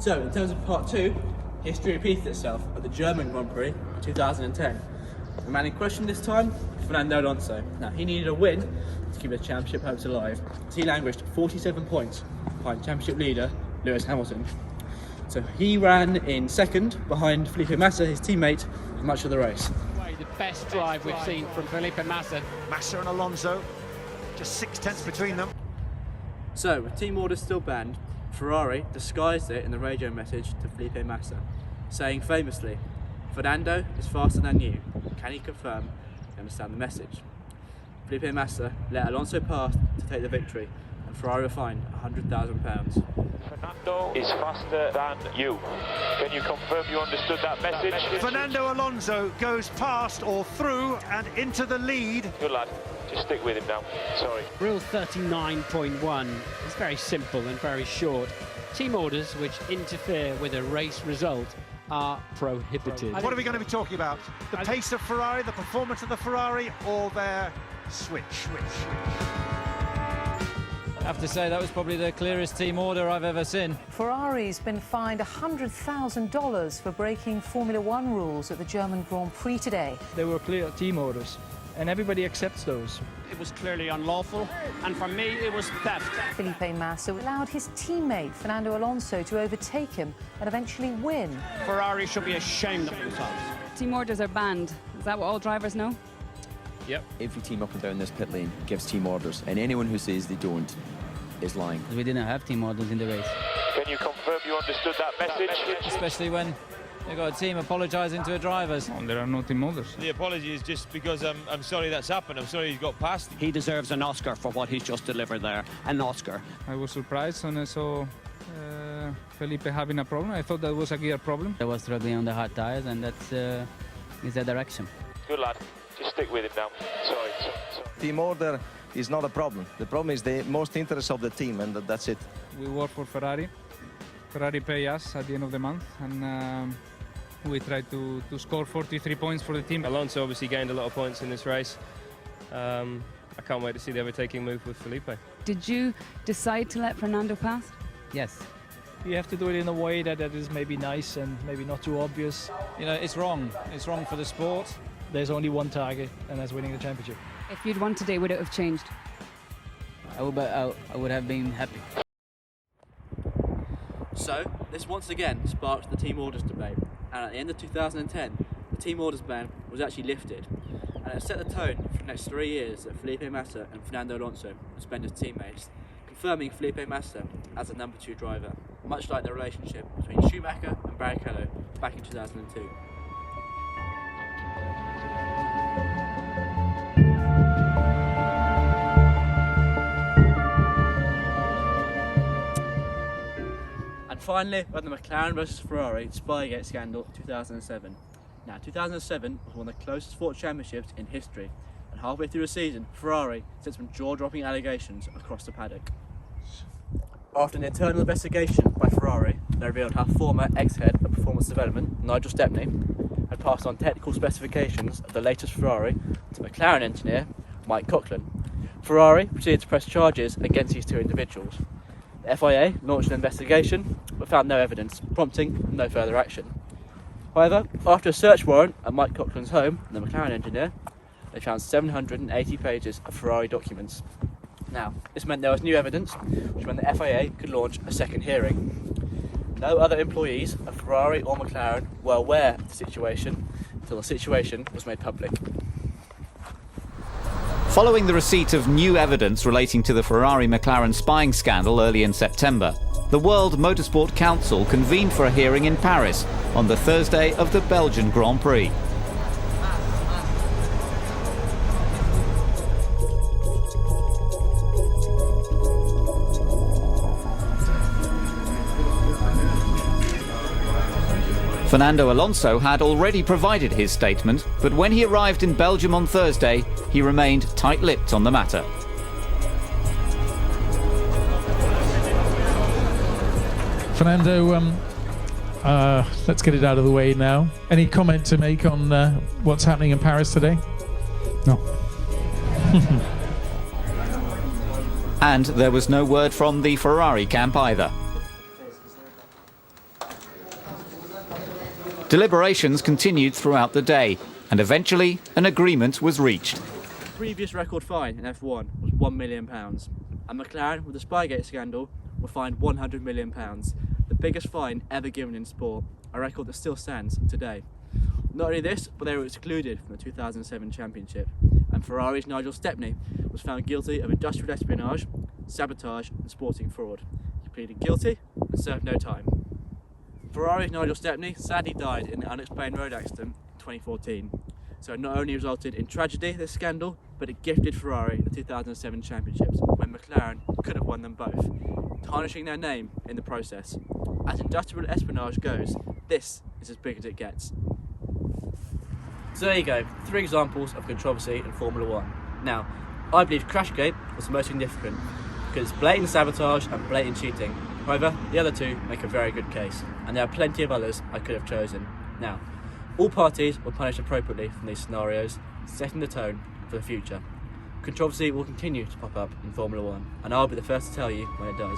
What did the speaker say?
So, in terms of part 2, history repeated itself at the German Grand Prix 2010. The man in question this time, Fernando Alonso. Now, he needed a win to keep the championship hopes alive, as he languished 47 points behind championship leader Lewis Hamilton. So he ran in second behind Felipe Massa, his teammate, for much of the race. The best drive we've seen from Felipe Massa. Massa and Alonso, just 6/10 between them. So, with team orders still banned, Ferrari disguised it in the radio message to Felipe Massa, saying famously, "Fernando is faster than you. Can you confirm you understand the message?" Felipe Massa let Alonso pass to take the victory, and Ferrari were fined £100,000. Fernando is faster than you. Can you confirm you understood that message? Fernando Alonso goes past or through and into the lead. Good lad. Just stick with him now. Sorry. Rule 39.1 is very simple and very short. Team orders which interfere with a race result are prohibited. What are we going to be talking about? The pace of Ferrari, the performance of the Ferrari, or their switch? I have to say that was probably the clearest team order I've ever seen. Ferrari's been fined $100,000 for breaking Formula One rules at the German Grand Prix today. There were clear team orders, and everybody accepts those. It was clearly unlawful, and for me it was theft. Felipe Massa allowed his teammate Fernando Alonso to overtake him and eventually win. Ferrari should be ashamed of themselves. Team orders are banned. Is that what all drivers know? Yep. Every team up and down this pit lane gives team orders, and anyone who says they don't is lying. We didn't have team orders in the race. Can you confirm you understood that message? Especially when you've got a team apologising to the drivers. Oh, there are no team orders. The apology is just because I'm sorry that's happened. I'm sorry he's got past. He deserves an Oscar for what he's just delivered there. An Oscar. I was surprised when I saw Felipe having a problem. I thought that was a gear problem. I was struggling on the hard tires, and that's is the direction. Good lad. Just stick with him now. Sorry. Team order is not a problem. The problem is the most interest of the team, and that's it. We work for Ferrari. Ferrari pay us at the end of the month, and we try to score 43 points for the team. Alonso obviously gained a lot of points in this race. I can't wait to see the overtaking move with Felipe. Did you decide to let Fernando pass? Yes. You have to do it in a way that is maybe nice and maybe not too obvious. You know, it's wrong. It's wrong for the sport. There's only one target, and that's winning the championship. If you'd won today, would it have changed? I would have been happy. So, this once again sparked the team orders debate, and at the end of 2010, the team orders ban was actually lifted, and it set the tone for the next 3 years that Felipe Massa and Fernando Alonso would spend as teammates, confirming Felipe Massa as the number 2 driver, much like the relationship between Schumacher and Barrichello back in 2002. And finally, we had the McLaren versus Ferrari Spygate scandal 2007. Now, 2007 was one of the closest fought championships in history, and halfway through the season, Ferrari sent some jaw-dropping allegations across the paddock. After an internal investigation by Ferrari, they revealed how former ex-head of performance development, Nigel Stepney, had passed on technical specifications of the latest Ferrari to McLaren engineer Mike Coughlin. Ferrari proceeded to press charges against these 2 individuals. The FIA launched an investigation but found no evidence, prompting no further action. However, after a search warrant at Mike Coughlin's home, the McLaren engineer, they found 780 pages of Ferrari documents. Now, this meant there was new evidence, which meant the FIA could launch a second hearing. No other employees of Ferrari or McLaren were aware of the situation until the situation was made public. Following the receipt of new evidence relating to the Ferrari-McLaren spying scandal early in September, the World Motorsport Council convened for a hearing in Paris on the Thursday of the Belgian Grand Prix. Fernando Alonso had already provided his statement, but when he arrived in Belgium on Thursday, he remained tight-lipped on the matter. Fernando, let's get it out of the way now. Any comment to make on what's happening in Paris today? No. And there was no word from the Ferrari camp either. Deliberations continued throughout the day, and eventually an agreement was reached. The previous record fine in F1 was £1 million, and McLaren, with the Spygate scandal, were fined £100 million, the biggest fine ever given in sport, a record that still stands today. Not only this, but they were excluded from the 2007 championship, and Ferrari's Nigel Stepney was found guilty of industrial espionage, sabotage and sporting fraud. He pleaded guilty and served no time. Ferrari's Nigel Stepney sadly died in an unexplained road accident in 2014, so it not only resulted in tragedy, this scandal, but it gifted Ferrari the 2007 championships when McLaren could have won them both, tarnishing their name in the process. As industrial espionage goes, this is as big as it gets. So there you go, 3 examples of controversy in Formula 1. Now, I believe Crashgate was the most significant because it's blatant sabotage and blatant cheating. However, the other 2 make a very good case, and there are plenty of others I could have chosen. Now, all parties were punished appropriately from these scenarios, setting the tone for the future. Controversy will continue to pop up in Formula 1, and I'll be the first to tell you when it does.